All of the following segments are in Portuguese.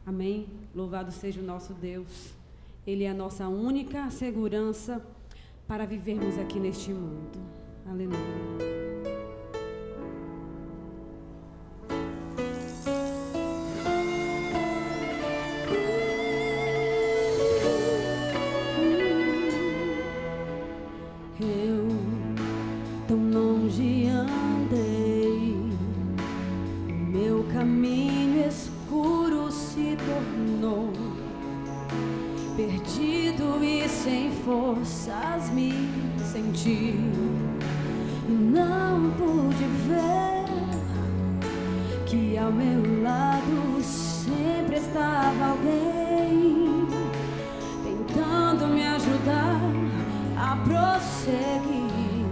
Amém? Louvado seja o nosso Deus. Ele é a nossa única segurança para vivermos aqui neste mundo. Aleluia. Perdido e sem forças me senti e não pude ver que ao meu lado sempre estava alguém tentando me ajudar a prosseguir.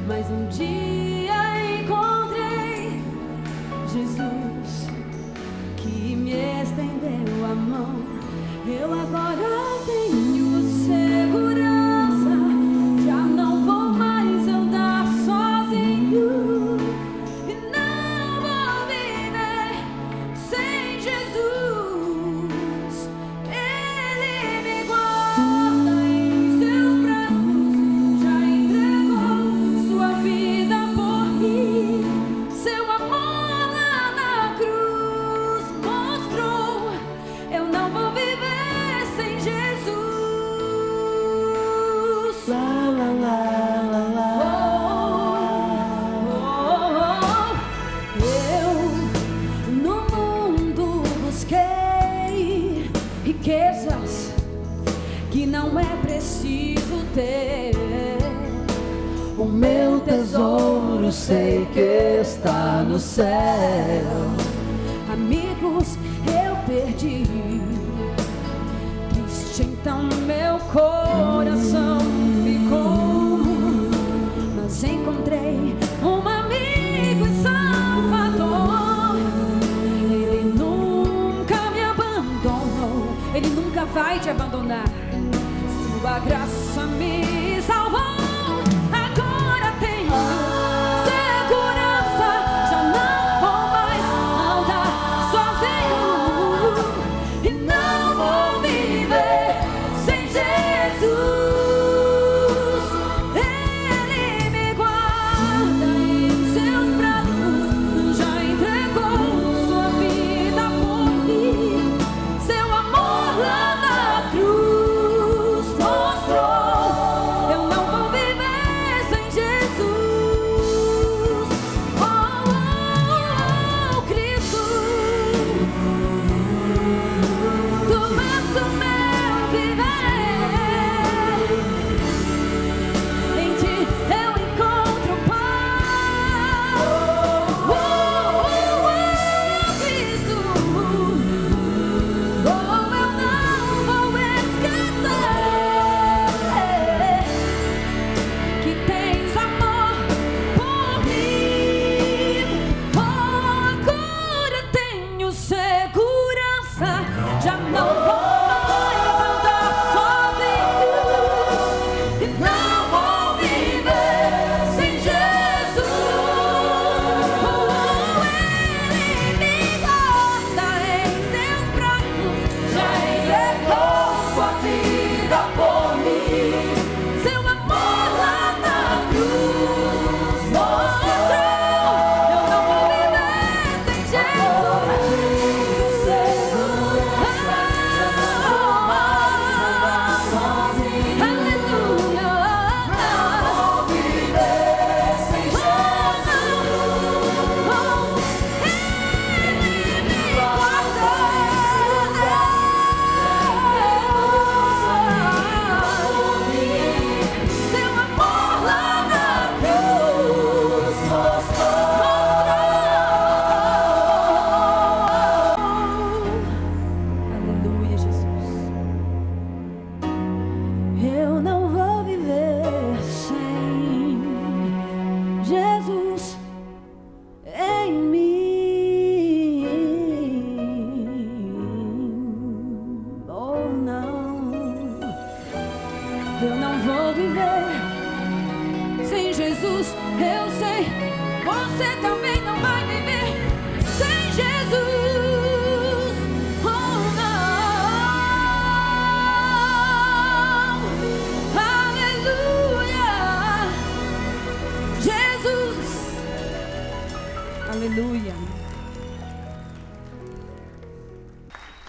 Mas um dia encontrei Jesus que me estendeu a mão. Eu agora tenho segurança, já não vou mais andar sozinho e não vou viver sem Jesus. Ele me guarda em seus braços, já entregou sua vida por mim. Seu amor lá na cruz mostrou, eu não vou viver sem Jesus. La la la la la. Eu no mundo busquei riquezas que não é preciso ter. O meu tesouro sei que está no céu. Amigos eu perdi, então meu coração ficou, mas encontrei um amigo e Salvador. Ele nunca me abandonou, ele nunca vai te abandonar. Sua graça me salvou. Agora tenho segurança, já não vou mais andar sozinho e não vou viver sem Jesus. Ele me guarda em seus braços, já entregou sua vida por mim. Seu amor lá na cruz mostrou, eu não vou viver sem Jesus. Oh, Cristo, tu és o meu viver. Em ti eu encontro paz. Cristo, eu não vou esquecer que tens amor por mim. Agora tenho segurança, já não vou mais andar sozinho e não vou viver sem Jesus. Ele me guarda em seus braços, já entregou sua vida por mim. Seu amor lá na cruz mostrou, eu não vou viver sem Jesus. Aleluia. Seu amor lá na cruz mostrou. Aleluia, Jesus. Eu não vou viver sem Jesus em mim. Oh, não. Eu não vou viver sem Jesus. Eu sei, você também não vai viver sem Jesus. Oh,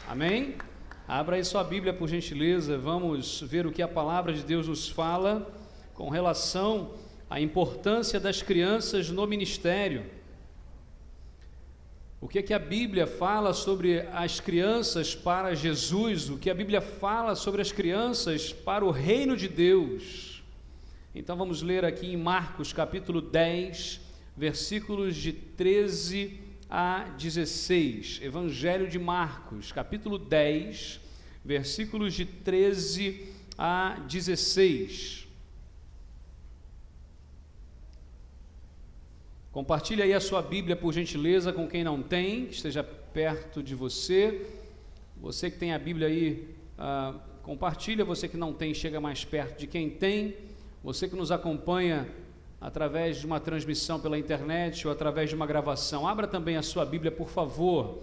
Amém? Abra aí sua Bíblia, por gentileza. Vamos ver o que a palavra de Deus nos fala com relação à importância das crianças no ministério. O que a Bíblia fala sobre as crianças para Jesus? O que a Bíblia fala sobre as crianças para o reino de Deus? Então vamos ler aqui em Marcos capítulo 10, versículos de 13 a 16, Evangelho de Marcos, capítulo 10, versículos de 13 a 16. Compartilhe aí a sua Bíblia, por gentileza, com quem não tem, que esteja perto de você. Você que tem a Bíblia aí, compartilha. Você que não tem, chega mais perto de quem tem. Você que nos acompanha através de uma transmissão pela internet ou através de uma gravação, abra também a sua Bíblia, por favor.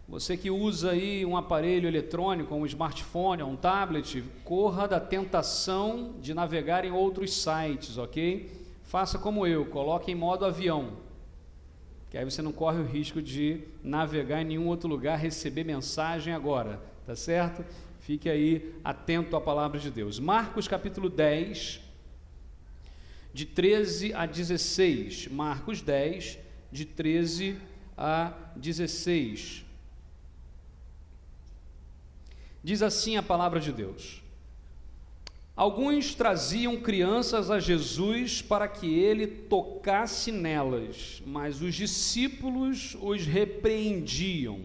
Você que usa aí um aparelho eletrônico, um smartphone, um tablet, corra da tentação de navegar em outros sites, ok? Faça como eu, coloque em modo avião, que aí você não corre o risco de navegar em nenhum outro lugar, receber mensagem agora, tá certo? Fique aí atento à palavra de Deus. Marcos capítulo 10, de 13 a 16, Marcos 10, de 13 a 16. Diz assim a palavra de Deus: alguns traziam crianças a Jesus para que ele tocasse nelas, mas os discípulos os repreendiam.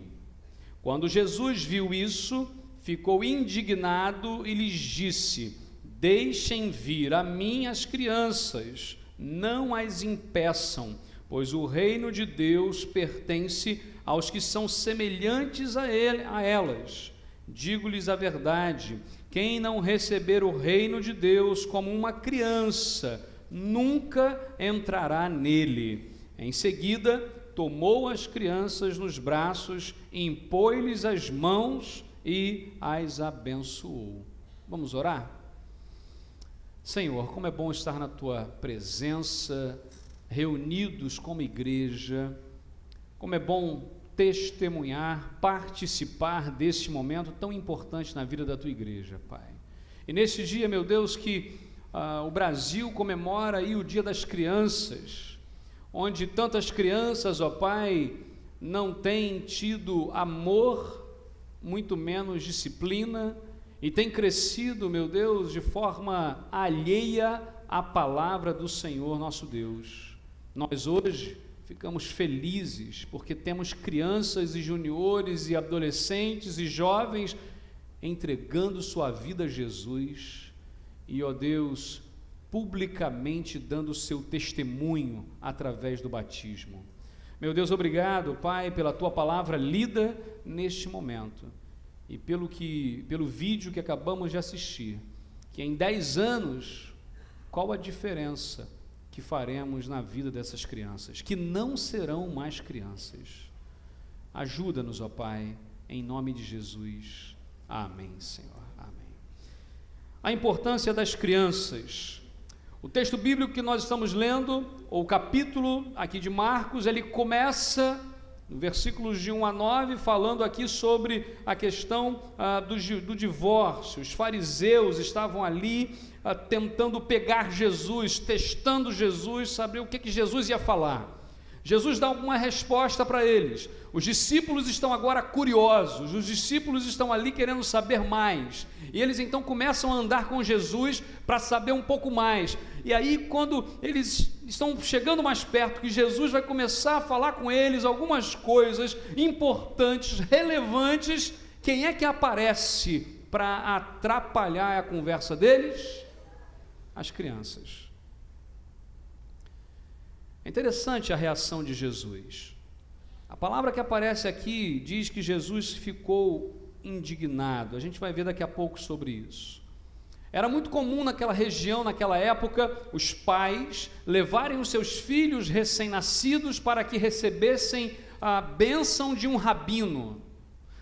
Quando Jesus viu isso, ficou indignado e lhes disse: deixem vir a mim as crianças, não as impeçam, pois o reino de Deus pertence aos que são semelhantes a elas. Digo-lhes a verdade, quem não receber o reino de Deus como uma criança, nunca entrará nele. Em seguida, tomou as crianças nos braços, impôs-lhes as mãos e as abençoou. Vamos orar? Senhor, como é bom estar na Tua presença, reunidos como igreja, como é bom testemunhar, participar deste momento tão importante na vida da Tua igreja, Pai. E neste dia, meu Deus, que o Brasil comemora aí o Dia das Crianças, onde tantas crianças, ó Pai, não têm tido amor, muito menos disciplina, e tem crescido, meu Deus, de forma alheia à palavra do Senhor nosso Deus. Nós hoje ficamos felizes porque temos crianças e juniores e adolescentes e jovens entregando sua vida a Jesus e, ó Deus, publicamente dando seu testemunho através do batismo. Meu Deus, obrigado, Pai, pela Tua palavra lida neste momento. E pelo vídeo que acabamos de assistir, que em 10 anos, qual a diferença que faremos na vida dessas crianças, que não serão mais crianças. Ajuda-nos, ó Pai, em nome de Jesus. Amém, Senhor. Amém. A importância das crianças. O texto bíblico que nós estamos lendo, ou o capítulo aqui de Marcos, ele começa no versículos de 1 a 9, falando aqui sobre a questão do divórcio. Os fariseus estavam ali tentando pegar Jesus, testando Jesus, saber o que Jesus ia falar. Jesus dá uma resposta para eles. Os discípulos estão agora curiosos, os discípulos estão ali querendo saber mais, e eles então começam a andar com Jesus para saber um pouco mais. E aí, quando eles estão chegando mais perto, que Jesus vai começar a falar com eles algumas coisas importantes, relevantes, quem é que aparece para atrapalhar a conversa deles? As crianças. É interessante a reação de Jesus. A palavra que aparece aqui diz que Jesus ficou indignado. A gente vai ver daqui a pouco sobre isso. Era muito comum naquela região, naquela época, os pais levarem os seus filhos recém-nascidos para que recebessem a bênção de um rabino.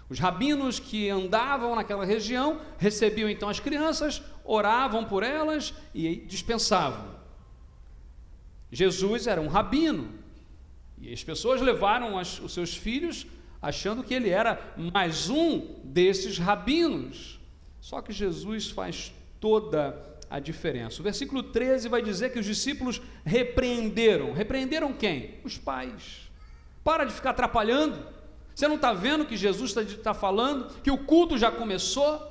Os rabinos que andavam naquela região recebiam então as crianças, oravam por elas e dispensavam. Jesus era um rabino, e as pessoas levaram os seus filhos achando que ele era mais um desses rabinos. Só que Jesus faz toda a diferença. O versículo 13 vai dizer que os discípulos repreenderam. Repreenderam quem? Os pais. Para de ficar atrapalhando. Você não está vendo que Jesus está falando, que o culto já começou?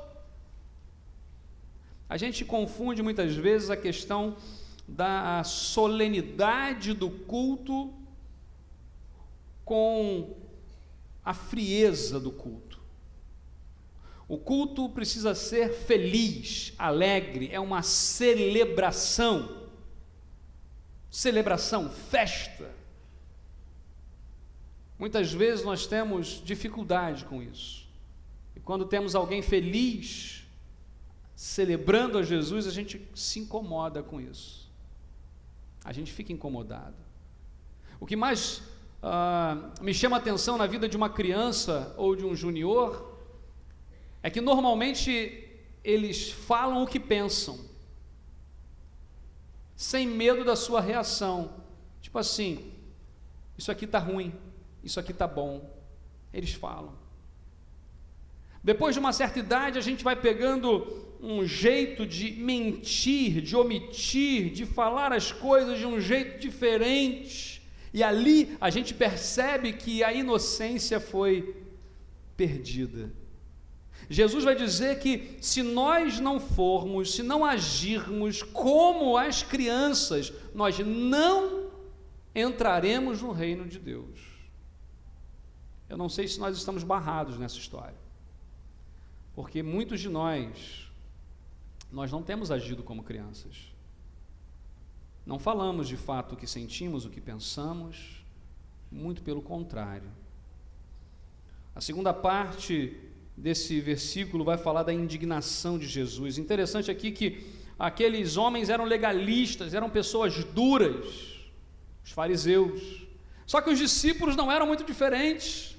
A gente confunde muitas vezes a questão da solenidade do culto com a frieza do culto. O culto precisa ser feliz, alegre, é uma celebração, festa. Muitas vezes nós temos dificuldade com isso, e quando temos alguém feliz, celebrando a Jesus, a gente se incomoda com isso, a gente fica incomodado. O que mais me chama a atenção na vida de uma criança ou de um junior é que normalmente eles falam o que pensam, sem medo da sua reação, tipo assim, isso aqui está ruim, isso aqui está bom, eles falam. Depois de uma certa idade, a gente vai pegando um jeito de mentir, de omitir, de falar as coisas de um jeito diferente, e ali a gente percebe que a inocência foi perdida. Jesus vai dizer que se nós não formos, se não agirmos como as crianças, nós não entraremos no reino de Deus. Eu não sei se nós estamos barrados nessa história, porque muitos de nós não temos agido como crianças. Não falamos de fato o que sentimos, o que pensamos, muito pelo contrário. A segunda parte desse versículo vai falar da indignação de Jesus. Interessante aqui que aqueles homens eram legalistas, eram pessoas duras, os fariseus. Só que os discípulos não eram muito diferentes,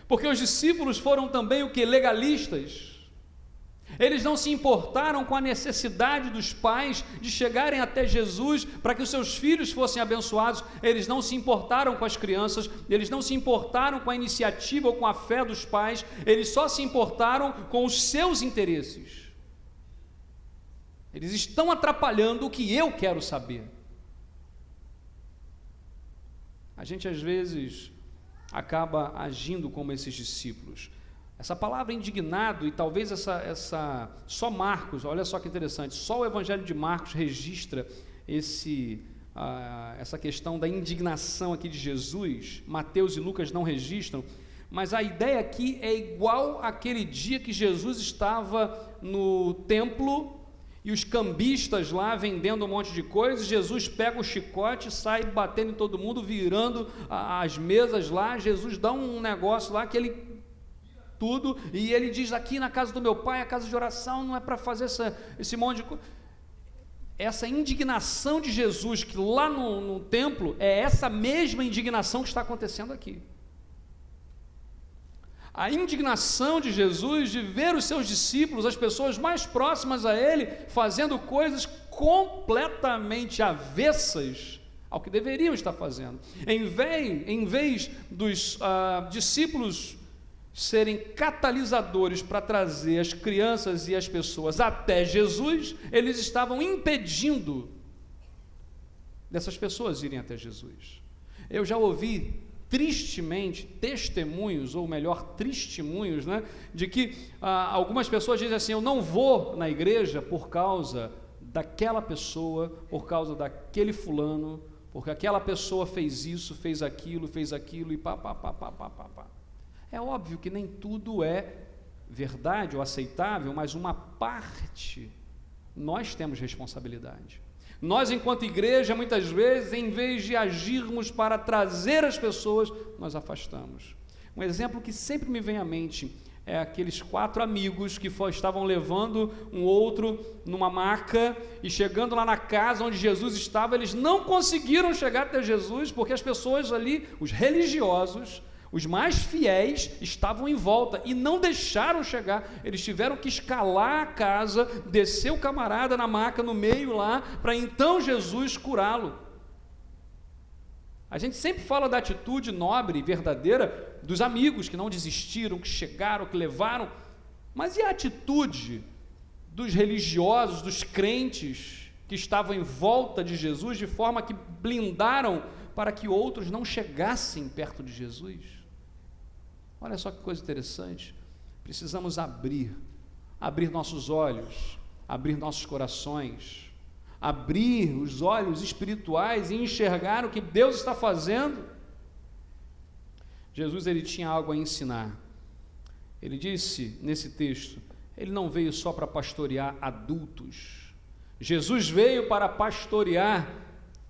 porque os discípulos foram também o que? Legalistas. Eles não se importaram com a necessidade dos pais de chegarem até Jesus para que os seus filhos fossem abençoados. Eles não se importaram com as crianças, eles não se importaram com a iniciativa ou com a fé dos pais, eles só se importaram com os seus interesses. Eles estão atrapalhando o que eu quero saber. A gente às vezes acaba agindo como esses discípulos. Essa palavra indignado, e talvez só Marcos, olha só que interessante, só o Evangelho de Marcos registra essa questão da indignação aqui de Jesus. Mateus e Lucas não registram, mas a ideia aqui é igual àquele dia que Jesus estava no templo e os cambistas lá vendendo um monte de coisas. Jesus pega o chicote, sai batendo em todo mundo, virando as mesas lá. Jesus dá um negócio lá que ele tudo, e ele diz: aqui na casa do meu pai, a casa de oração, não é para fazer esse monte de coisa. Essa indignação de Jesus, que lá no templo, é essa mesma indignação que está acontecendo aqui. A indignação de Jesus de ver os seus discípulos, as pessoas mais próximas a ele, fazendo coisas completamente avessas ao que deveriam estar fazendo. Em vez dos discípulos serem catalisadores para trazer as crianças e as pessoas até Jesus, eles estavam impedindo dessas pessoas irem até Jesus. Eu já ouvi tristemente testemunhos, ou melhor, testemunhos, né, de que algumas pessoas dizem assim: eu não vou na igreja por causa daquela pessoa, por causa daquele fulano, porque aquela pessoa fez isso, fez aquilo e pá. É óbvio que nem tudo é verdade ou aceitável, mas uma parte nós temos responsabilidade. Nós, enquanto igreja, muitas vezes, em vez de agirmos para trazer as pessoas, nós afastamos. Um exemplo que sempre me vem à mente é aqueles 4 amigos que estavam levando um outro numa maca, e chegando lá na casa onde Jesus estava, eles não conseguiram chegar até Jesus, porque as pessoas ali, os religiosos, os mais fiéis, estavam em volta e não deixaram chegar. Eles tiveram que escalar a casa, descer o camarada na maca no meio lá, para então Jesus curá-lo. A gente sempre fala da atitude nobre e verdadeira dos amigos que não desistiram, que chegaram, que levaram, mas e a atitude dos religiosos, dos crentes que estavam em volta de Jesus, de forma que blindaram para que outros não chegassem perto de Jesus? Olha só que coisa interessante. Precisamos abrir nossos olhos, abrir nossos corações, abrir os olhos espirituais e enxergar o que Deus está fazendo. Jesus, ele tinha algo a ensinar. Ele disse nesse texto, ele não veio só para pastorear adultos. Jesus veio para pastorear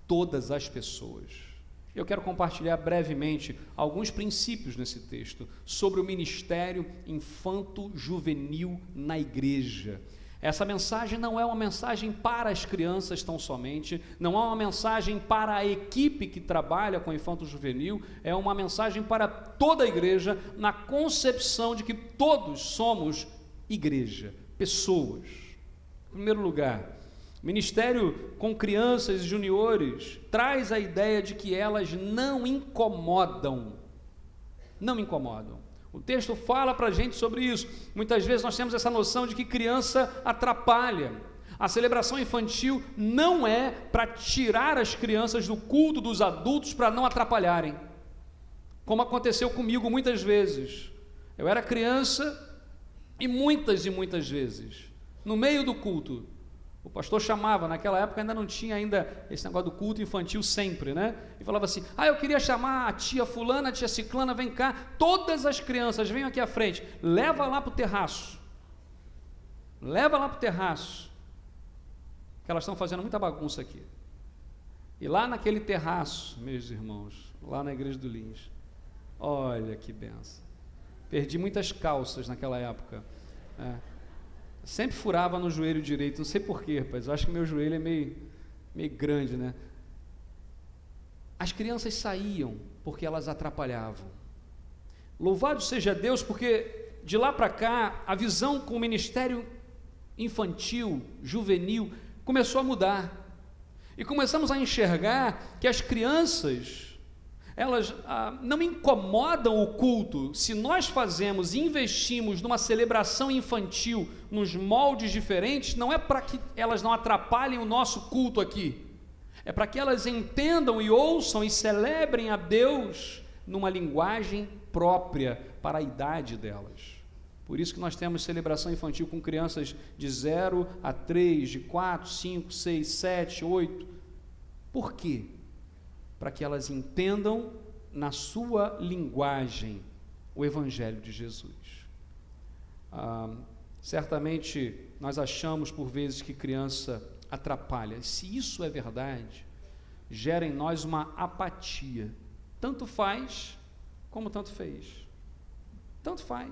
todas as pessoas. Eu quero compartilhar brevemente alguns princípios nesse texto sobre o ministério infanto-juvenil na igreja. Essa mensagem não é uma mensagem para as crianças tão somente, não é uma mensagem para a equipe que trabalha com infanto-juvenil, é uma mensagem para toda a igreja, na concepção de que todos somos igreja, pessoas. Em primeiro lugar, ministério com crianças e juniores traz a ideia de que elas não incomodam. O texto fala para a gente sobre isso. Muitas vezes nós temos essa noção de que criança atrapalha. A celebração infantil não é para tirar as crianças do culto dos adultos para não atrapalharem, como aconteceu comigo muitas vezes. Eu era criança e muitas vezes, no meio do culto, o pastor chamava, naquela época ainda não tinha esse negócio do culto infantil sempre, né? E falava assim, eu queria chamar a tia fulana, a tia ciclana, vem cá, todas as crianças, venham aqui à frente, leva lá para o terraço, que elas estão fazendo muita bagunça aqui. E lá naquele terraço, meus irmãos, lá na igreja do Lins, olha que benção, perdi muitas calças naquela época, sempre furava no joelho direito, não sei porquê, rapaz, eu acho que meu joelho é meio grande, né? As crianças saíam porque elas atrapalhavam. Louvado seja Deus, porque de lá para cá, a visão com o ministério infantil, juvenil, começou a mudar, e começamos a enxergar que as crianças, elas não incomodam o culto. Se nós fazemos e investimos numa celebração infantil, nos moldes diferentes, não é para que elas não atrapalhem o nosso culto aqui, é para que elas entendam e ouçam e celebrem a Deus numa linguagem própria para a idade delas. Por isso que nós temos celebração infantil com crianças de 0 a 3, de 4, 5, 6, 7, 8. Por quê? Para que elas entendam na sua linguagem o Evangelho de Jesus. Certamente nós achamos por vezes que criança atrapalha. Se isso é verdade, gera em nós uma apatia. Tanto faz como tanto fez. Tanto faz.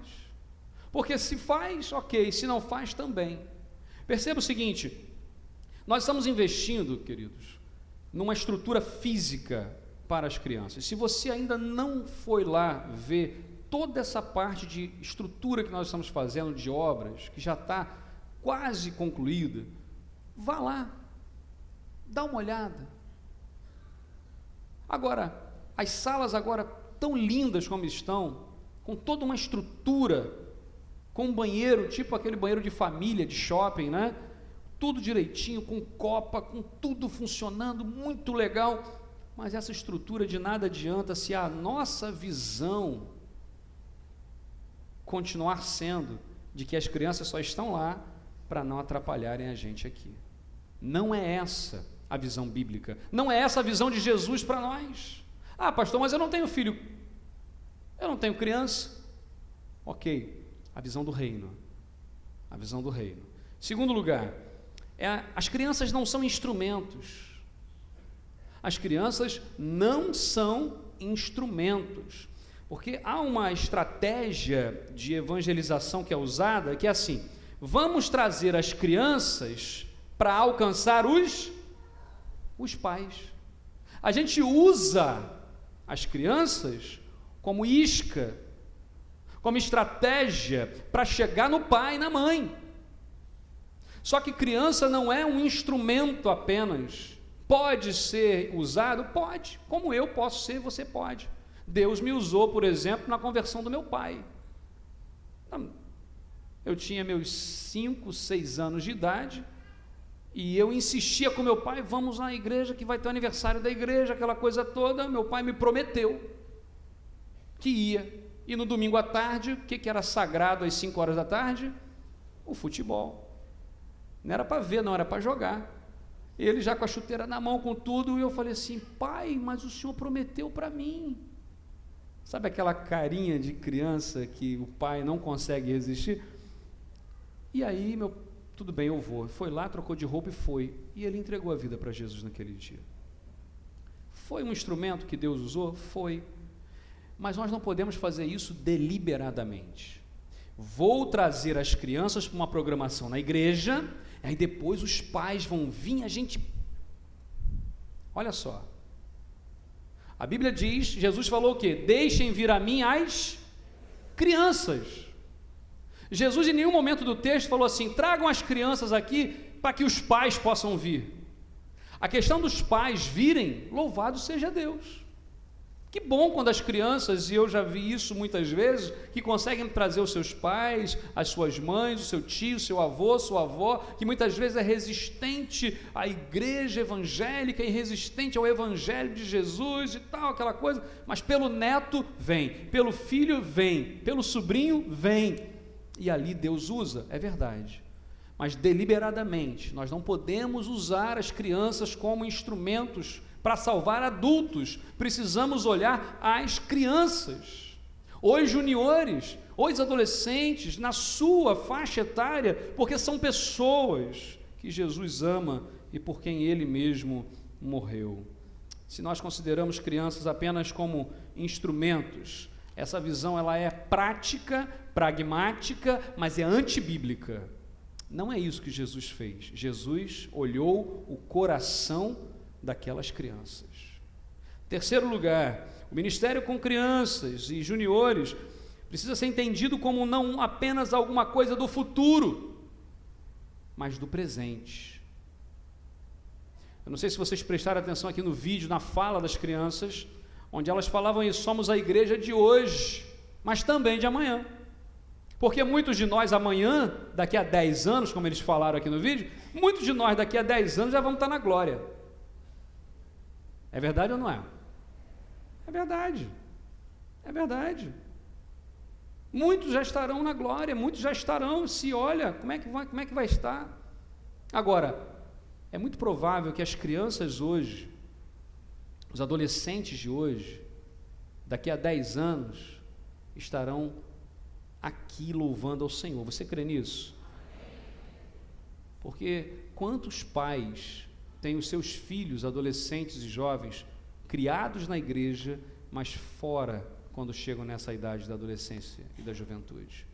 Porque se faz, ok, se não faz, também. Perceba o seguinte, nós estamos investindo, queridos, numa estrutura física para as crianças. Se você ainda não foi lá ver toda essa parte de estrutura que nós estamos fazendo, de obras, que já está quase concluída, vá lá, dá uma olhada. Agora, as salas agora tão lindas como estão, com toda uma estrutura, com um banheiro, tipo aquele banheiro de família, de shopping, né? Tudo direitinho, com copa, com tudo funcionando, muito legal, mas essa estrutura de nada adianta se a nossa visão continuar sendo de que as crianças só estão lá para não atrapalharem a gente aqui. Não é essa a visão bíblica, não é essa a visão de Jesus para nós. Pastor, mas eu não tenho filho, eu não tenho criança. Ok, a visão do reino, a visão do reino. Segundo lugar, as crianças não são instrumentos. As crianças não são instrumentos, porque há uma estratégia de evangelização que é usada, que é assim: vamos trazer as crianças para alcançar os pais. A gente usa as crianças como isca, como estratégia para chegar no pai e na mãe. Só que criança não é um instrumento apenas Pode ser usado? Pode. Como eu posso ser, você pode. Deus me usou, por exemplo, na conversão do meu pai. Eu tinha meus 5, 6 anos de idade, e eu insistia com meu pai, vamos na igreja que vai ter o aniversário da igreja, aquela coisa toda. Meu pai me prometeu que ia. E no domingo à tarde, o que era sagrado às 5 horas da tarde? O futebol. Não era para ver, não, era para jogar. Ele já com a chuteira na mão, com tudo, e eu falei assim, pai, mas o senhor prometeu para mim. Sabe aquela carinha de criança que o pai não consegue resistir? E aí, tudo bem, eu vou. Foi lá, trocou de roupa e foi. E ele entregou a vida para Jesus naquele dia. Foi um instrumento que Deus usou? Foi. Mas nós não podemos fazer isso deliberadamente. Vou trazer as crianças para uma programação na igreja, aí depois os pais vão vir, a gente... Olha só. A Bíblia diz, Jesus falou o quê? Deixem vir a mim as crianças. Jesus em nenhum momento do texto falou assim, tragam as crianças aqui para que os pais possam vir. A questão dos pais virem, louvado seja Deus. Que bom quando as crianças, e eu já vi isso muitas vezes, que conseguem trazer os seus pais, as suas mães, o seu tio, o seu avô, sua avó, que muitas vezes é resistente à igreja evangélica e resistente ao evangelho de Jesus e tal, aquela coisa, mas pelo neto vem, pelo filho vem, pelo sobrinho vem, e ali Deus usa, é verdade. Mas deliberadamente, nós não podemos usar as crianças como instrumentos para salvar adultos. Precisamos olhar as crianças, os juniores, os adolescentes, na sua faixa etária, porque são pessoas que Jesus ama e por quem Ele mesmo morreu. Se nós consideramos crianças apenas como instrumentos, essa visão ela é prática, pragmática, mas é antibíblica. Não é isso que Jesus fez. Jesus olhou o coração daquelas crianças. Terceiro lugar, o ministério com crianças e juniores precisa ser entendido como não apenas alguma coisa do futuro, mas do presente. Eu não sei se vocês prestaram atenção aqui no vídeo, na fala das crianças, onde elas falavam isso, somos a igreja de hoje, mas também de amanhã. Porque muitos de nós amanhã, daqui a 10 anos, como eles falaram aqui no vídeo, muitos de nós daqui a 10 anos já vamos estar na glória. É verdade ou não é? É verdade. É verdade. Muitos já estarão na glória, muitos já estarão, se olha, como é que vai estar? Agora, é muito provável que as crianças hoje, os adolescentes de hoje, daqui a 10 anos, estarão aqui louvando ao Senhor. Você crê nisso? Porque quantos pais têm os seus filhos, adolescentes e jovens, criados na igreja, mas fora quando chegam nessa idade da adolescência e da juventude?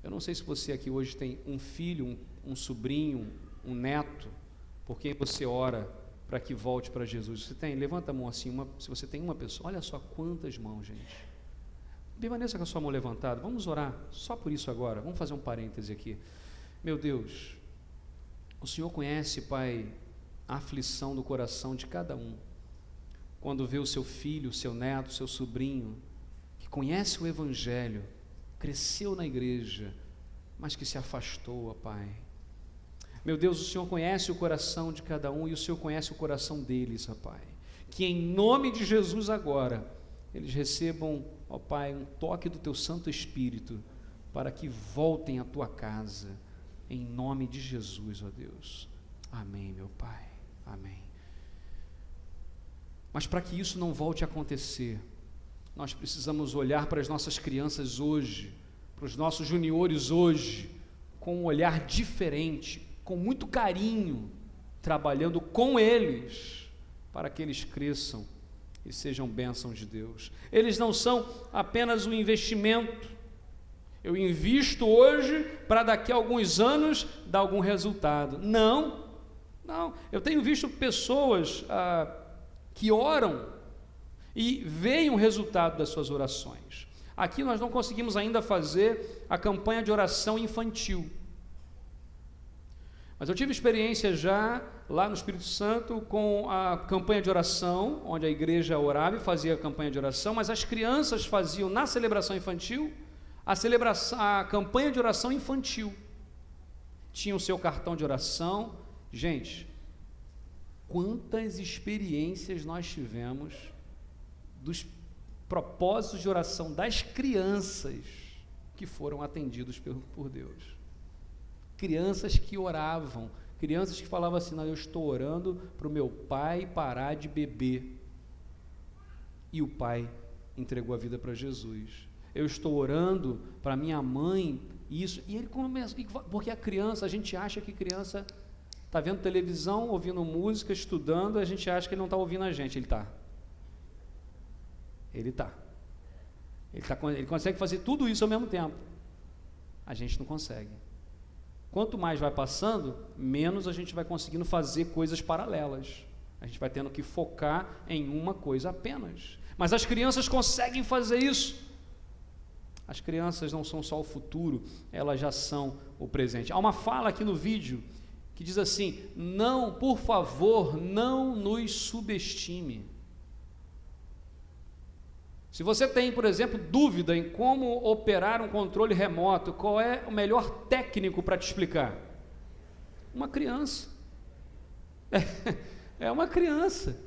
Eu não sei se você aqui hoje tem um filho, um sobrinho, um neto, por quem você ora para que volte para Jesus. Você tem? Levanta a mão assim, se você tem uma pessoa. Olha só quantas mãos, gente. Permaneça com a sua mão levantada. Vamos orar só por isso agora. Vamos fazer um parêntese aqui. Meu Deus, o Senhor conhece, Pai, a aflição do coração de cada um, quando vê o seu filho, o seu neto, o seu sobrinho, que conhece o Evangelho, cresceu na igreja, mas que se afastou, ó Pai. Meu Deus, o Senhor conhece o coração de cada um e o Senhor conhece o coração deles, ó Pai. Que em nome de Jesus agora, eles recebam, ó Pai, um toque do Teu Santo Espírito, para que voltem à Tua casa, em nome de Jesus, ó Deus. Amém, meu Pai, amém. Mas para que isso não volte a acontecer, nós precisamos olhar para as nossas crianças hoje, para os nossos juniores hoje, com um olhar diferente, com muito carinho, trabalhando com eles, para que eles cresçam e sejam bênçãos de Deus. Eles não são apenas um investimento. Eu invisto hoje para daqui a alguns anos dar algum resultado. Não. Eu tenho visto pessoas que oram e veem o resultado das suas orações. Aqui nós não conseguimos ainda fazer a campanha de oração infantil. Mas eu tive experiência já lá no Espírito Santo com a campanha de oração, onde a igreja orava e fazia a campanha de oração, mas as crianças faziam na celebração infantil a campanha de oração infantil. Tinha o seu cartão de oração. Gente, quantas experiências nós tivemos dos propósitos de oração das crianças que foram atendidos por Deus. Crianças que oravam, crianças que falavam assim: não, eu estou orando para o meu pai parar de beber. E o pai entregou a vida para Jesus. Eu estou orando para minha mãe, isso. E ele começa, porque a criança, a gente acha que criança está vendo televisão, ouvindo música, estudando, a gente acha que ele não está ouvindo a gente. Ele está. Ele consegue fazer tudo isso ao mesmo tempo. A gente não consegue. Quanto mais vai passando, menos a gente vai conseguindo fazer coisas paralelas. A gente vai tendo que focar em uma coisa apenas. Mas as crianças conseguem fazer isso. As crianças não são só o futuro, elas já são o presente. Há uma fala aqui no vídeo que diz assim: não, por favor, não nos subestime. Se você tem, por exemplo, dúvida em como operar um controle remoto, qual é o melhor técnico para te explicar? Uma criança. É uma criança.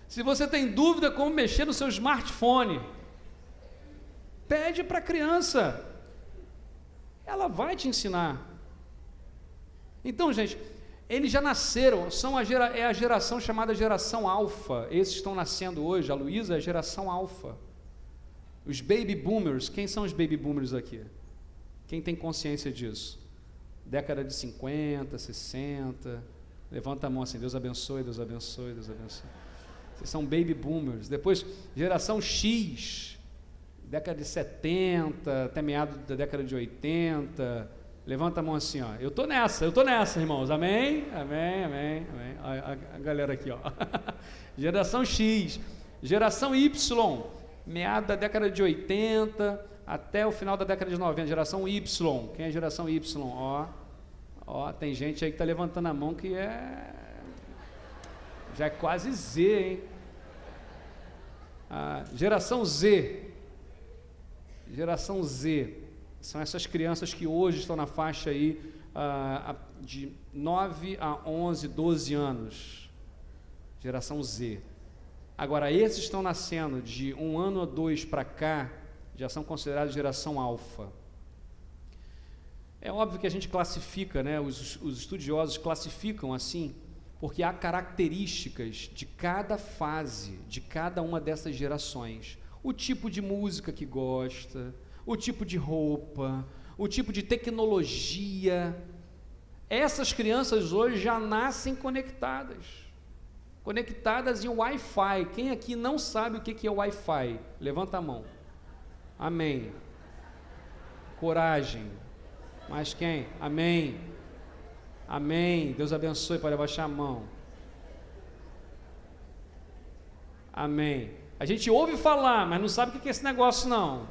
Se você tem dúvida como mexer no seu smartphone, pede para a criança. Ela vai te ensinar. Então, gente, eles já nasceram, é a geração chamada geração alfa. Esses estão nascendo hoje. A Luísa é a geração alfa. Os baby boomers, quem são os baby boomers aqui? Quem tem consciência disso? Década de 50, 60, levanta a mão assim: Deus abençoe, Deus abençoe, Deus abençoe. Vocês são baby boomers. Depois, geração X, década de 70, até meados da década de 80, levanta a mão assim, ó: eu estou nessa, irmãos, amém? Amém, amém, amém. A galera aqui, ó. Geração X, geração Y, meado da década de 80 até o final da década de 90, geração Y. Quem é geração Y? Ó, tem gente aí que está levantando a mão que já é quase Z, hein? Geração Z. Geração Z são essas crianças que hoje estão na faixa aí de 9 a 11, 12 anos. Geração Z. Agora, esses estão nascendo de 1 ano ou 2 para cá, já são considerados geração alfa. É óbvio que a gente classifica, né? Os estudiosos classificam assim, porque há características de cada fase, de cada uma dessas gerações. O tipo de música que gosta, o tipo de roupa, o tipo de tecnologia. Essas crianças hoje já nascem conectadas em Wi-Fi. Quem aqui não sabe o que é Wi-Fi? Levanta a mão. Amém. Coragem. Mais quem? Amém. Amém. Deus abençoe. Pode abaixar a mão. Amém. A gente ouve falar, mas não sabe o que é esse negócio, não.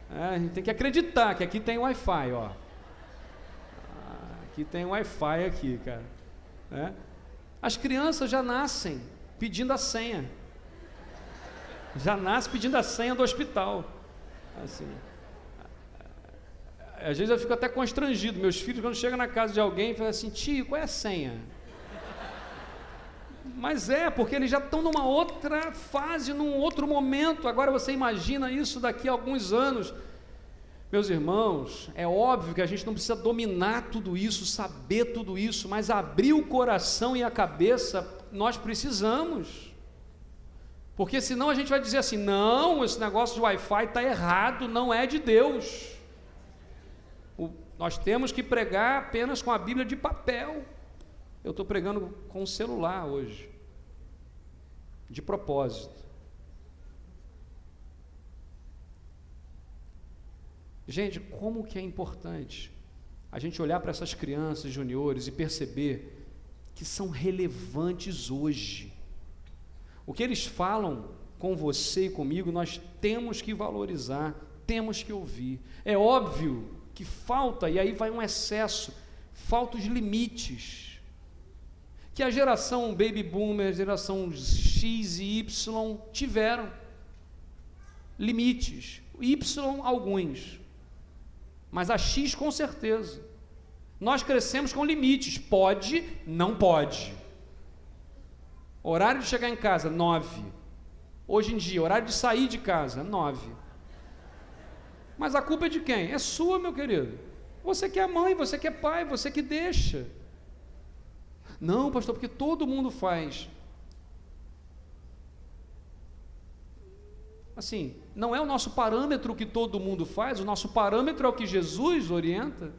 A gente tem que acreditar que aqui tem Wi-Fi, ó. Aqui tem Wi-Fi aqui, cara. As crianças já nascem pedindo a senha. Já nascem pedindo a senha do hospital. Assim. Às vezes eu fico até constrangido. Meus filhos, quando chegam na casa de alguém, falam assim: tio, qual é a senha? Mas porque eles já estão numa outra fase, num outro momento. Agora você imagina isso daqui a alguns anos. Meus irmãos, é óbvio que a gente não precisa dominar tudo isso, saber tudo isso, mas abrir o coração e a cabeça nós precisamos. Porque senão a gente vai dizer assim: não, esse negócio de Wi-Fi está errado, não é de Deus. Nós temos que pregar apenas com a Bíblia de papel. Eu estou pregando com o celular hoje, de propósito. Gente, como que é importante a gente olhar para essas crianças juniores e perceber que são relevantes hoje. O que eles falam com você e comigo, nós temos que valorizar, temos que ouvir. É óbvio que falta, e aí vai um excesso, falta os limites. que a geração Baby Boomer, a geração X e Y tiveram limites. Y, alguns. Mas a X, com certeza. Nós crescemos com limites. Pode, não pode. Horário de chegar em casa, 9. Hoje em dia, horário de sair de casa, 9. Mas a culpa é de quem? É sua, meu querido. Você que é mãe, você que é pai, você que deixa. Não, pastor, porque todo mundo faz. Assim, não é o nosso parâmetro o que todo mundo faz, o nosso parâmetro é o que Jesus orienta.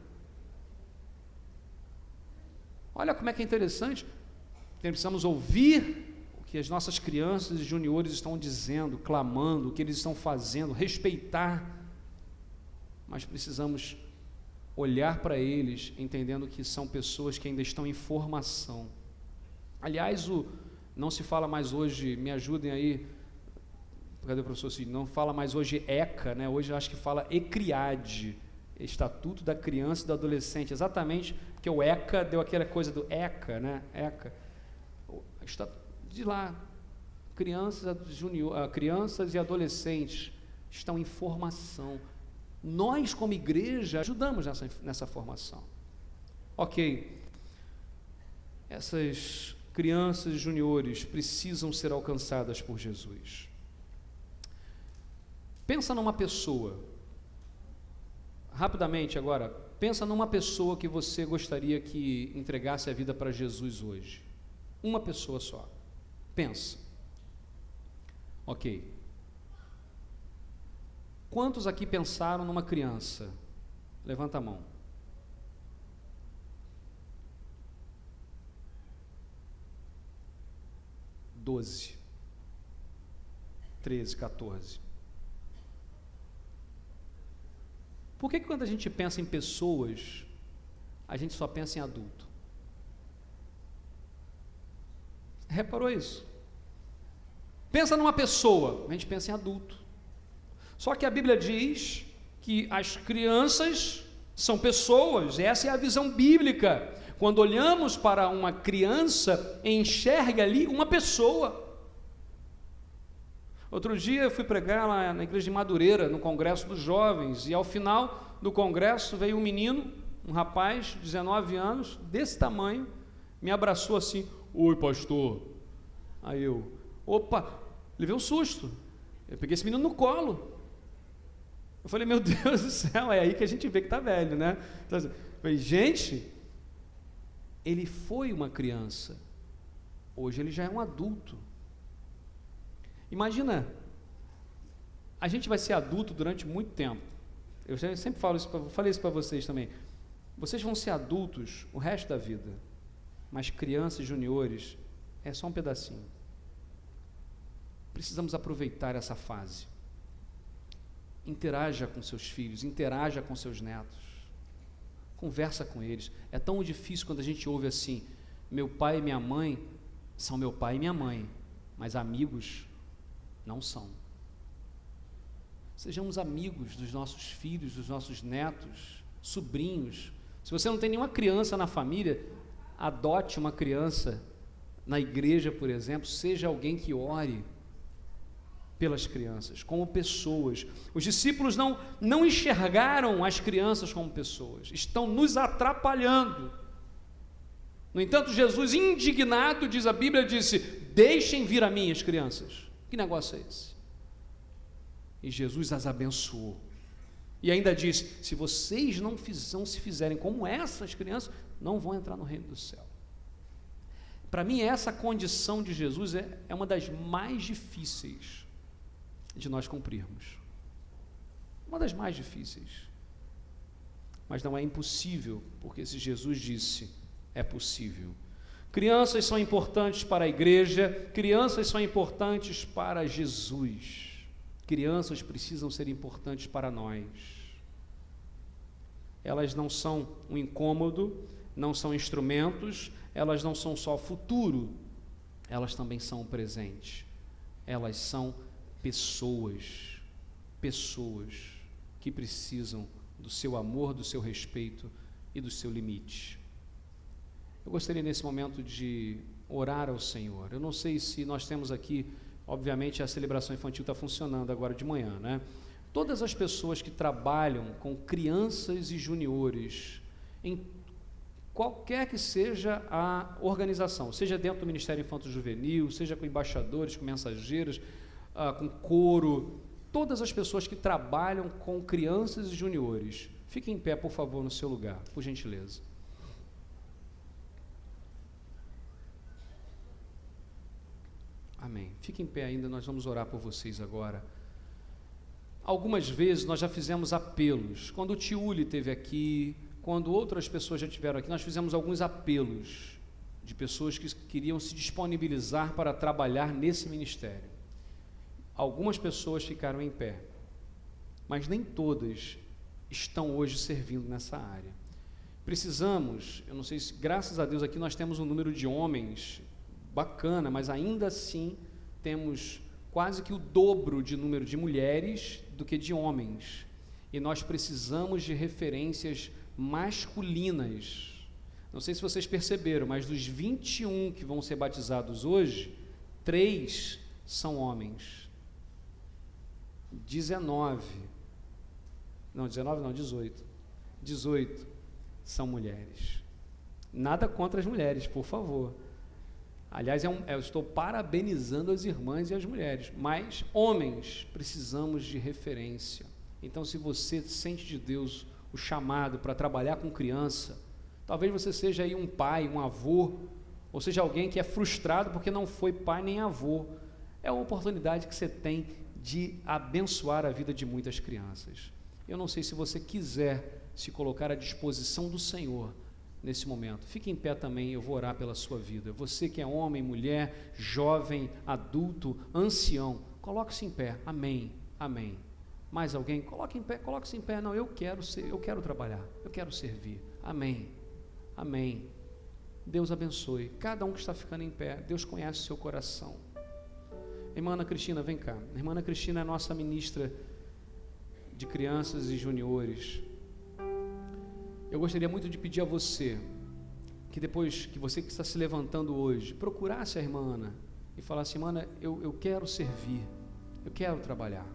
Olha como é que é interessante. Precisamos ouvir o que as nossas crianças e juniores estão dizendo, clamando, o que eles estão fazendo, respeitar. Mas precisamos olhar para eles, entendendo que são pessoas que ainda estão em formação. Aliás, não se fala mais hoje, me ajudem aí, cadê o professor Cid? Não fala mais hoje ECA, né? Hoje eu acho que fala ECRIAD, Estatuto da Criança e do Adolescente, exatamente, porque o ECA deu aquela coisa do ECA, né? ECA, de lá, crianças e adolescentes estão em formação. Nós, como igreja, ajudamos nessa formação. Ok, essas crianças e juniores precisam ser alcançadas por Jesus. Pensa numa pessoa, rapidamente agora, pensa numa pessoa que você gostaria que entregasse a vida para Jesus hoje. Uma pessoa só. Pensa. Ok. Quantos aqui pensaram numa criança? Levanta a mão. 12, 13, 14. Por que quando a gente pensa em pessoas, a gente só pensa em adulto? Reparou isso? Pensa numa pessoa, a gente pensa em adulto. Só que a Bíblia diz que as crianças são pessoas, essa é a visão bíblica. Quando olhamos para uma criança, enxerga ali uma pessoa. Outro dia eu fui pregar lá na igreja de Madureira, no congresso dos jovens, e ao final do congresso veio um menino, um rapaz, de 19 anos, desse tamanho, me abraçou assim: oi pastor. Aí eu, opa, levei um susto, eu peguei esse menino no colo. Eu falei, meu Deus do céu, é aí que a gente vê que está velho, né? Então, assim, eu falei, gente, ele foi uma criança, hoje ele já é um adulto. Imagina, a gente vai ser adulto durante muito tempo. Eu sempre falo isso, falei isso para vocês também. Vocês vão ser adultos o resto da vida, mas crianças e juniores é só um pedacinho. Precisamos aproveitar essa fase. Interaja com seus filhos, interaja com seus netos, conversa com eles. É tão difícil quando a gente ouve assim: meu pai e minha mãe são meu pai e minha mãe, mas amigos não são. Sejamos amigos dos nossos filhos, dos nossos netos, sobrinhos. Se você não tem nenhuma criança na família, adote uma criança na igreja, por exemplo. Seja alguém que ore pelas crianças, como pessoas. Os discípulos não enxergaram as crianças como pessoas, estão nos atrapalhando. No entanto, Jesus, indignado, diz a Bíblia, disse: deixem vir a mim as crianças. Que negócio é esse? E Jesus as abençoou. E ainda disse: se vocês não se fizerem como essas crianças, não vão entrar no reino do céu. Para mim, essa condição de Jesus é uma das mais difíceis de nós cumprirmos. Uma das mais difíceis. Mas não é impossível, porque se Jesus disse, é possível. Crianças são importantes para a igreja, crianças são importantes para Jesus. Crianças precisam ser importantes para nós. Elas não são um incômodo, não são instrumentos, elas não são só futuro, elas também são o presente. Elas são pessoas que precisam do seu amor, do seu respeito e do seu limite. Eu gostaria nesse momento de orar ao Senhor. Eu não sei se nós temos aqui, obviamente a celebração infantil está funcionando agora de manhã, né? Todas as pessoas que trabalham com crianças e juniores, em qualquer que seja a organização, seja dentro do Ministério Infanto-Juvenil, seja com embaixadores, com mensageiros, com coro, todas as pessoas que trabalham com crianças e juniores, fiquem em pé, por favor, no seu lugar, por gentileza. Amém. Fiquem em pé ainda, nós vamos orar por vocês agora. Algumas vezes nós já fizemos apelos. Quando o Tiuli esteve aqui, quando outras pessoas já estiveram aqui, nós fizemos alguns apelos de pessoas que queriam se disponibilizar para trabalhar nesse ministério. Algumas pessoas ficaram em pé, mas nem todas estão hoje servindo nessa área. Precisamos, eu não sei se, graças a Deus aqui nós temos um número de homens bacana, mas ainda assim temos quase que o dobro de número de mulheres do que de homens, e nós precisamos de referências masculinas. Não sei se vocês perceberam, mas dos 21 que vão ser batizados hoje, 3 são homens, 18 são mulheres. Nada contra as mulheres, por favor. Aliás, eu estou parabenizando as irmãs e as mulheres, mas homens, precisamos de referência. Então, se você sente de Deus o chamado para trabalhar com criança, talvez você seja aí um pai, um avô, ou seja alguém que é frustrado porque não foi pai nem avô. É uma oportunidade que você tem de abençoar a vida de muitas crianças. Eu não sei se você quiser se colocar à disposição do Senhor nesse momento. Fique em pé também, eu vou orar pela sua vida. Você que é homem, mulher, jovem, adulto, ancião, coloque-se em pé. Amém, amém. Mais alguém? Coloque-se em pé. Não, eu quero trabalhar, eu quero servir. Amém, amém. Deus abençoe cada um que está ficando em pé. Deus conhece o seu coração. Irmã Ana Cristina, vem cá. A irmã Ana Cristina é nossa ministra de crianças e juniores. Eu gostaria muito de pedir a você, que depois que você que está se levantando hoje, procurasse a irmã Ana e falasse: irmã Ana, eu quero servir, eu quero trabalhar.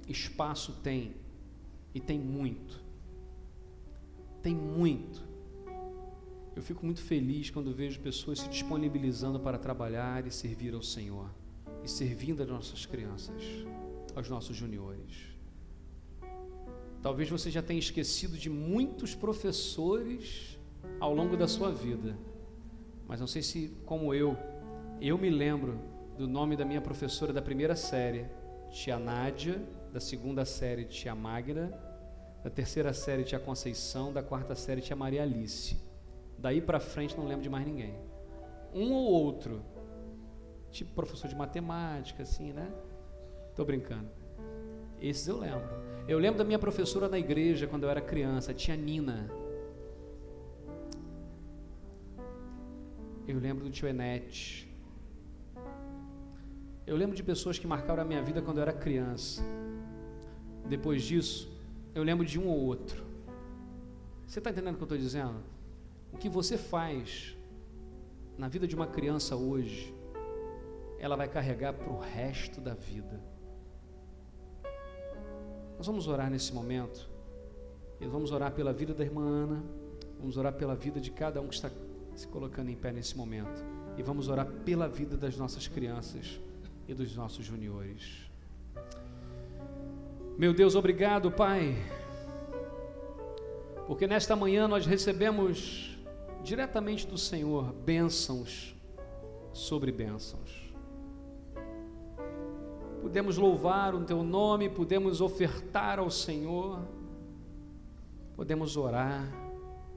Espaço tem, e tem muito. Tem muito. Eu fico muito feliz quando vejo pessoas se disponibilizando para trabalhar e servir ao Senhor, e servindo as nossas crianças, aos nossos juniores. Talvez você já tenha esquecido de muitos professores ao longo da sua vida, mas não sei se, como eu me lembro do nome da minha professora da primeira série, tia Nádia, da segunda série, tia Magna, da terceira série, tia Conceição, da quarta série, tia Maria Alice. Daí para frente não lembro de mais ninguém. Um ou outro, tipo professor de matemática, assim, né? Tô brincando. Esses eu lembro. Eu lembro da minha professora na igreja quando eu era criança, a tia Nina. Eu lembro do tio Enete. Eu lembro de pessoas que marcaram a minha vida quando eu era criança. Depois disso, eu lembro de um ou outro. Você está entendendo o que eu estou dizendo? O que você faz na vida de uma criança hoje, ela vai carregar para o resto da vida. Nós vamos orar nesse momento, e vamos orar pela vida da irmã Ana, vamos orar pela vida de cada um que está se colocando em pé nesse momento, e vamos orar pela vida das nossas crianças e dos nossos juniores. Meu Deus, obrigado, Pai, porque nesta manhã nós recebemos diretamente do Senhor bênçãos sobre bênçãos. Podemos louvar o Teu nome, podemos ofertar ao Senhor, podemos orar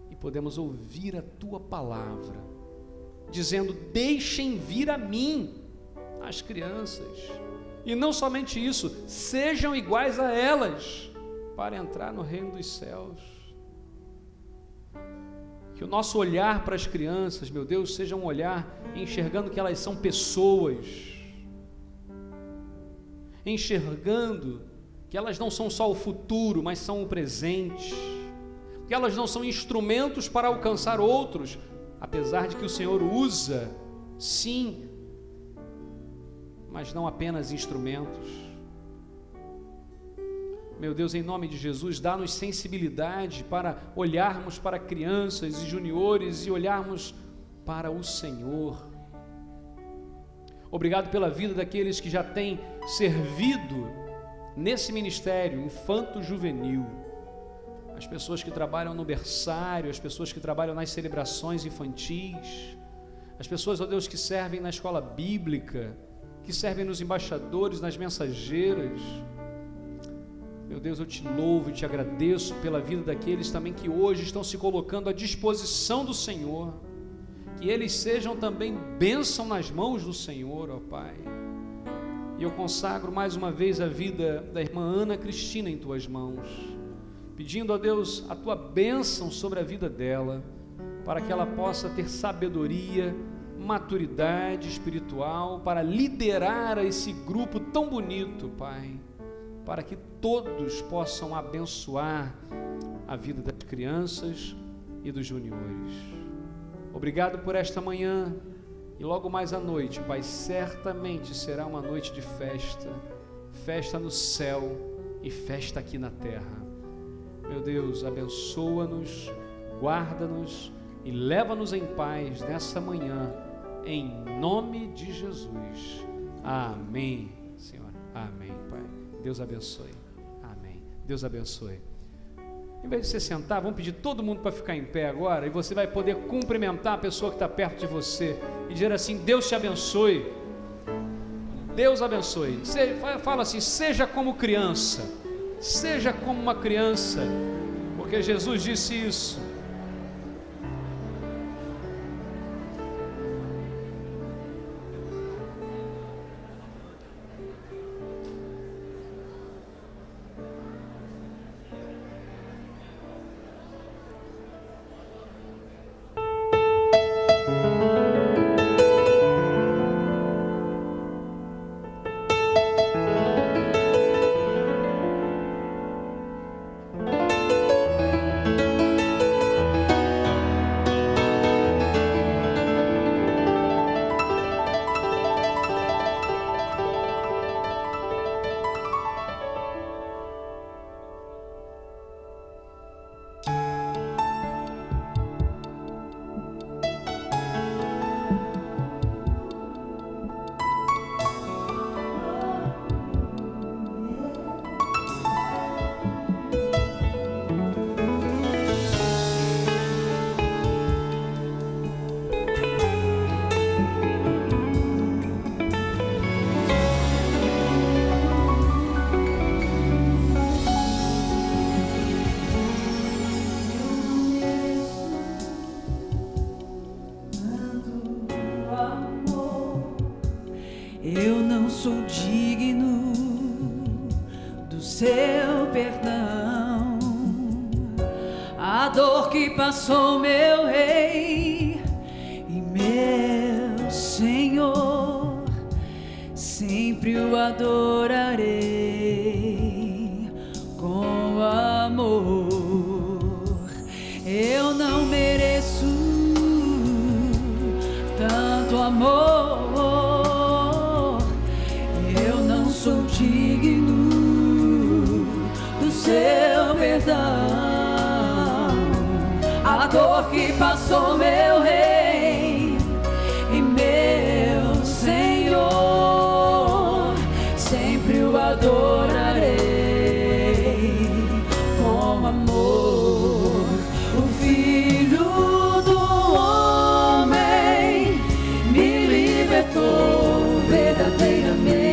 e podemos ouvir a Tua palavra, dizendo: deixem vir a mim as crianças, e não somente isso, sejam iguais a elas, para entrar no reino dos céus. Que o nosso olhar para as crianças, meu Deus, seja um olhar enxergando que elas são pessoas, enxergando que elas não são só o futuro, mas são o presente, que elas não são instrumentos para alcançar outros, apesar de que o Senhor usa, sim, mas não apenas instrumentos. Meu Deus, em nome de Jesus, dá-nos sensibilidade para olharmos para crianças e juniores e olharmos para o Senhor. Obrigado pela vida daqueles que já têm servido nesse ministério infanto-juvenil, as pessoas que trabalham no berçário, as pessoas que trabalham nas celebrações infantis, as pessoas, ó Deus, que servem na escola bíblica, que servem nos embaixadores, nas mensageiras. Meu Deus, eu te louvo e te agradeço pela vida daqueles também que hoje estão se colocando à disposição do Senhor, que eles sejam também bênção nas mãos do Senhor, ó Pai. E eu consagro mais uma vez a vida da irmã Ana Cristina em tuas mãos, pedindo a Deus a tua bênção sobre a vida dela, para que ela possa ter sabedoria, maturidade espiritual, para liderar esse grupo tão bonito, Pai, para que todos possam abençoar a vida das crianças e dos juniores. Obrigado por esta manhã, e logo mais à noite, Pai, certamente será uma noite de festa, festa no céu e festa aqui na terra. Meu Deus, abençoa-nos, guarda-nos e leva-nos em paz nessa manhã, em nome de Jesus. Amém, Senhor. Amém, Pai. Deus abençoe. Amém. Deus abençoe. Em vez de você sentar, vamos pedir todo mundo para ficar em pé agora, e você vai poder cumprimentar a pessoa que está perto de você e dizer assim: Deus te abençoe. Deus abençoe. Você fala assim: seja como criança, seja como uma criança, porque Jesus disse isso. Eu não sou digno do seu perdão. A dor que passou meu Rei e meu Senhor, sempre o adorarei com amor. Eu não mereço tanto amor. Sou digno do seu perdão. A dor que passou meu Rei e meu Senhor, sempre o adorarei com amor. O Filho do Homem me libertou verdadeiramente.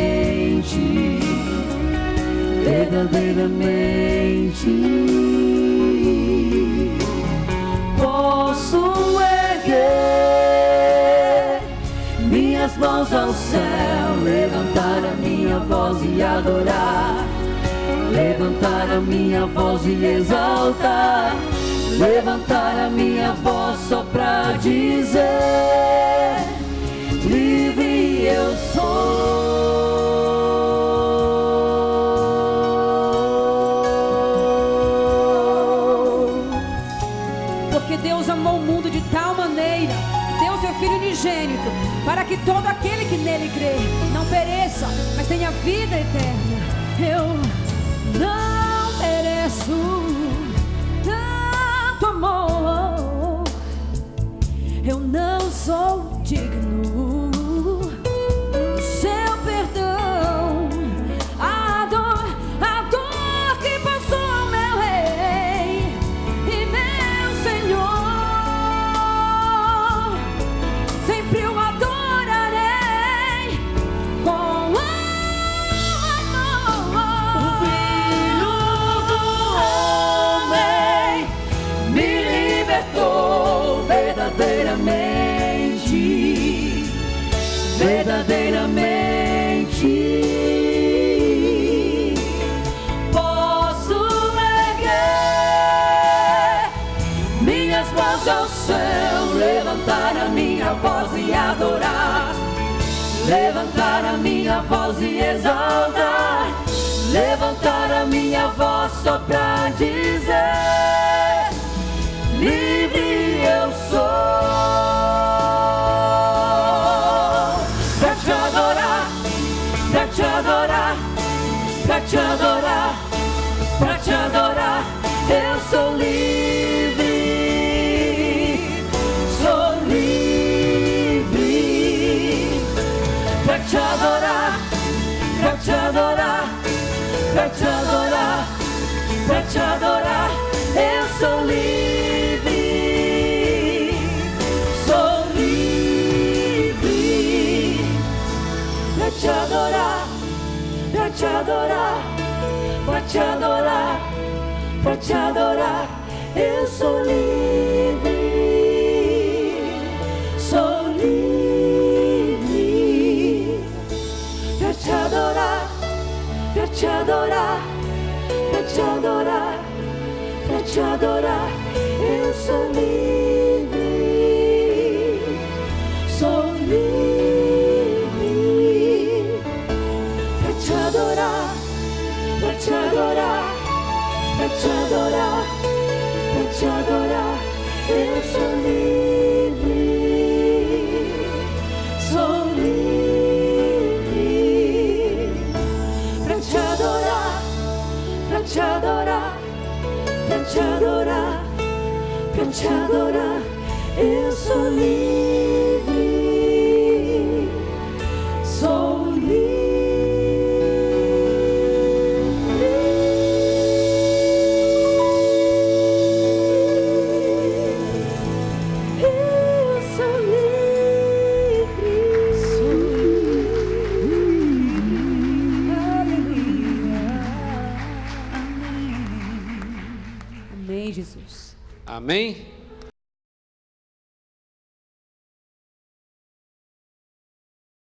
Posso erguer minhas mãos ao céu, levantar a minha voz e adorar, levantar a minha voz e exaltar, levantar a minha voz só pra dizer: livre eu sou. Deus amou o mundo de tal maneira unigênito, para que todo aquele que nele crê não pereça, mas tenha vida eterna. Eu não mereço tanto amor, eu não sou digno do seu perdão. A dor que passou, meu Rei e meu Senhor, sempre o adorarei com amor. O Filho do Homem me libertou verdadeiramente, verdadeiramente. Posso erguer minhas mãos ao céu, levantar a minha voz e adorar, levantar a minha voz e exaltar, levantar a minha voz só pra dizer: livre eu sou. Pra te adorar, pra te adorar, pra te adorar, pra te adorar, eu sou livre, sou livre. Pra te adorar, pra te adorar, pra te adorar, pra te adorar, eu sou livre, sou livre. Pra te adorar, pra te adorar, pra te adorar, pra te adorar, eu sou livre, sou livre. Pra te adorar, pra te adorar, pra te adorar, pra te adorar, eu sou livre, sou livre. Pra te adorar, pra te adorar, pra te adorar, pra te adorar, eu sou livre, sou livre. Pra te adorar, pra te adorar, pra te adorar, pra te adorar, eu sou livre, sou livre. Eu sou livre, sou livre. Aleluia. Amém. Amém, Jesus. Amém?